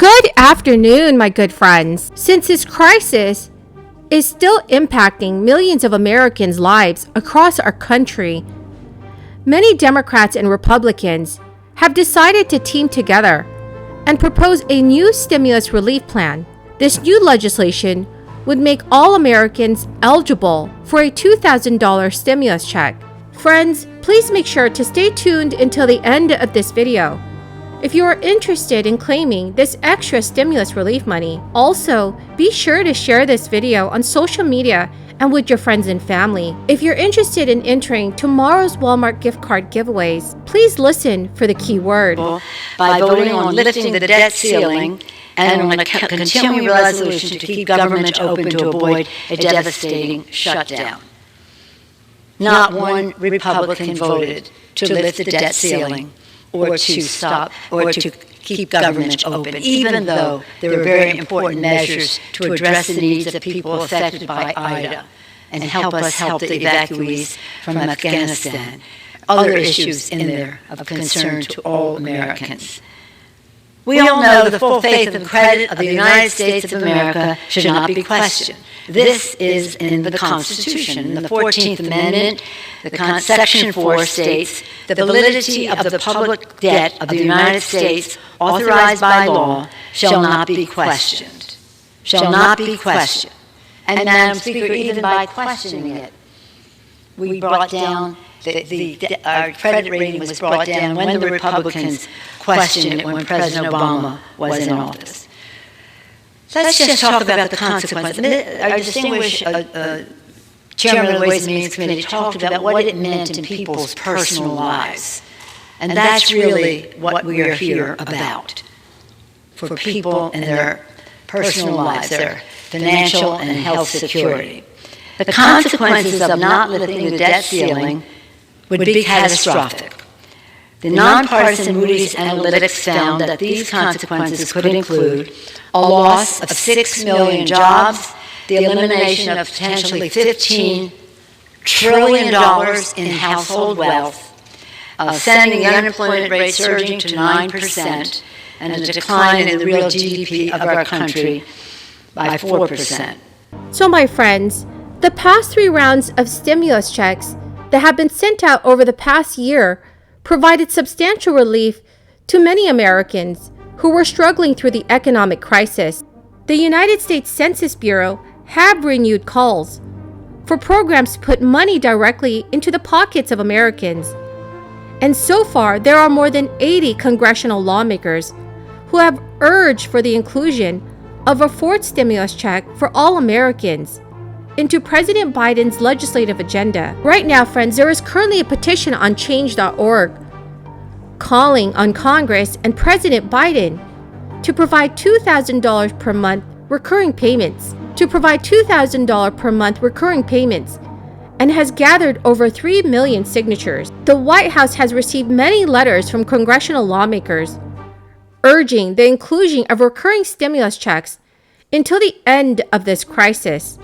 Good afternoon, my good friends. Since this crisis is still impacting millions of Americans' lives across our country, many Democrats and Republicans have decided to team together and propose a new stimulus relief plan. This new legislation would make all Americans eligible for a $2,000 stimulus check. Friends, please make sure to stay tuned until the end of this video if you are interested in claiming this extra stimulus relief money. Also, be sure to share this video on social media and with your friends and family. If you're interested in entering tomorrow's Walmart gift card giveaways, please listen for the key word. By voting on lifting the debt ceiling and on a continuing resolution to keep government open to avoid a devastating shutdown. Not one Republican voted to lift the debt ceiling or to stop or to keep government open, even though there were very important measures to address the needs of people affected by Ida and help us help the evacuees from Afghanistan. Other issues in there of concern to all Americans. We all know the full faith and credit of the United States of America should not be questioned. This is in the Constitution. In the 14th Amendment, Section 4 states, the validity of the public debt of the United States authorized by law shall not be questioned. Shall not be questioned. And Madam Speaker, even by questioning it, we brought down our credit rating was brought down when the Republicans questioned it when President Obama was in office. Let's just talk about the consequences. Our distinguished chairman of the Ways and Means Committee talked about what it meant in people's personal lives. And that's really what we are here about. For people in their personal lives, their financial and health security. The consequences of not lifting the debt ceiling would be catastrophic. The nonpartisan Moody's Analytics found that these consequences could include a loss of 6 million jobs, the elimination of potentially $15 trillion in household wealth, sending the unemployment rate surging to 9%, and a decline in the real GDP of our country by 4%. So my friends, the past 3 rounds of stimulus checks that have been sent out over the past year provided substantial relief to many Americans who were struggling through the economic crisis. The United States Census Bureau have renewed calls for programs to put money directly into the pockets of Americans. And so far, there are more than 80 congressional lawmakers who have urged for the inclusion of a fourth stimulus check for all Americans into President Biden's legislative agenda. Right now, friends, there is currently a petition on change.org calling on Congress and President Biden to provide $2,000 per month recurring payments, and has gathered over 3 million signatures. The White House has received many letters from congressional lawmakers urging the inclusion of recurring stimulus checks until the end of this crisis.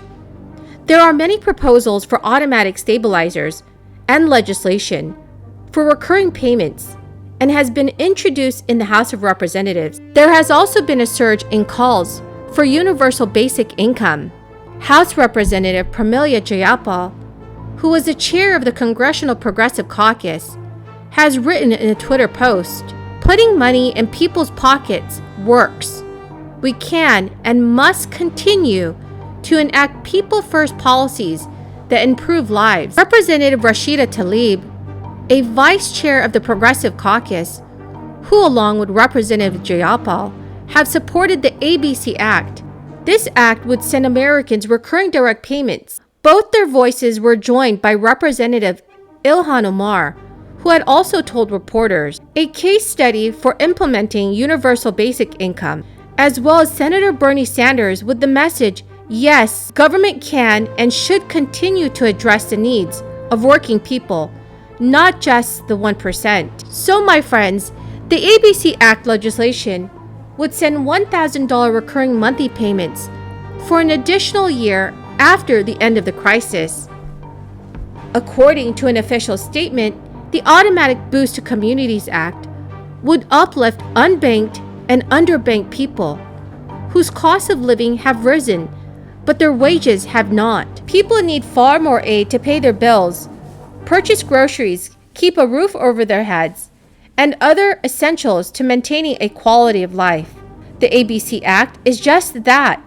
There are many proposals for automatic stabilizers and legislation for recurring payments and has been introduced in the House of Representatives. There has also been a surge in calls for universal basic income. House Representative Pramila Jayapal, who was the chair of the Congressional Progressive Caucus, has written in a Twitter post, "Putting money in people's pockets works. We can and must continue to enact people-first policies that improve lives." Representative Rashida Tlaib, a vice chair of the Progressive Caucus, who along with Representative Jayapal have supported the ABC Act. This act would send Americans recurring direct payments. Both their voices were joined by Representative Ilhan Omar, who had also told reporters a case study for implementing universal basic income, as well as Senator Bernie Sanders with the message, yes, government can and should continue to address the needs of working people, not just the 1%. So my friends, the ABC Act legislation would send $1,000 recurring monthly payments for an additional year after the end of the crisis. According to an official statement, the Automatic Boost to Communities Act would uplift unbanked and underbanked people whose costs of living have risen, but their wages have not. People need far more aid to pay their bills, purchase groceries, keep a roof over their heads, and other essentials to maintaining a quality of life. The ABC Act is just that.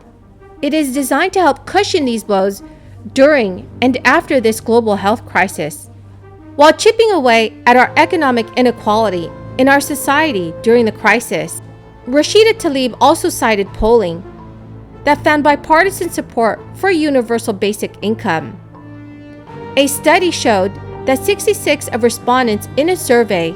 It is designed to help cushion these blows during and after this global health crisis, while chipping away at our economic inequality in our society during the crisis. Rashida Tlaib also cited polling that found bipartisan support for a universal basic income. A study showed that 66 of respondents in a survey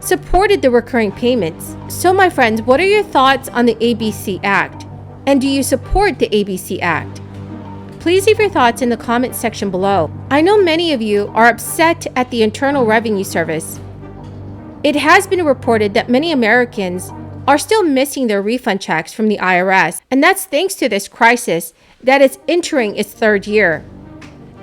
supported the recurring payments. So my friends, what are your thoughts on the ABC Act? And do you support the ABC Act? Please leave your thoughts in the comment section below. I know many of you are upset at the Internal Revenue Service. It has been reported that many Americans are still missing their refund checks from the IRS, and that's thanks to this crisis that is entering its third year.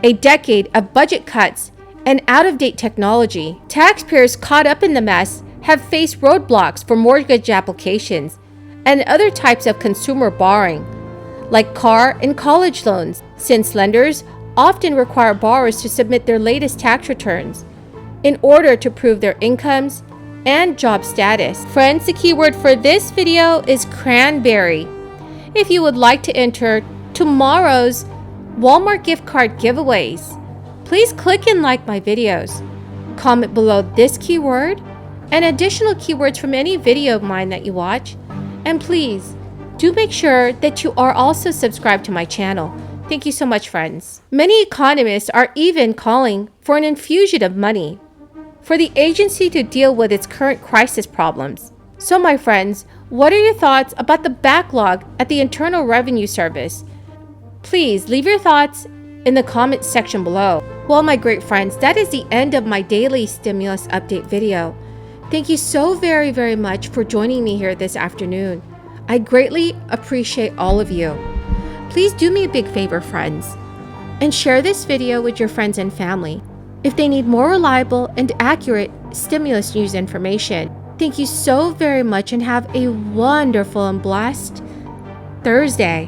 A decade of budget cuts and out-of-date technology. Taxpayers caught up in the mess have faced roadblocks for mortgage applications and other types of consumer borrowing, like car and college loans, since lenders often require borrowers to submit their latest tax returns in order to prove their incomes and job status. Friends, the keyword for this video is cranberry. If you would like to enter tomorrow's Walmart gift card giveaways, please click and like my videos. Comment below this keyword and additional keywords from any video of mine that you watch. And please, do make sure that you are also subscribed to my channel. Thank you so much, friends. Many economists are even calling for an infusion of money for the agency to deal with its current crisis problems. So my friends, what are your thoughts about the backlog at the Internal Revenue Service? Please leave your thoughts in the comment section below. Well, my great friends, that is the end of my daily stimulus update video. Thank you so very, very much for joining me here this afternoon. I greatly appreciate all of you. Please do me a big favor, friends, and share this video with your friends and family if they need more reliable and accurate stimulus news information. Thank you so very much and have a wonderful and blessed Thursday.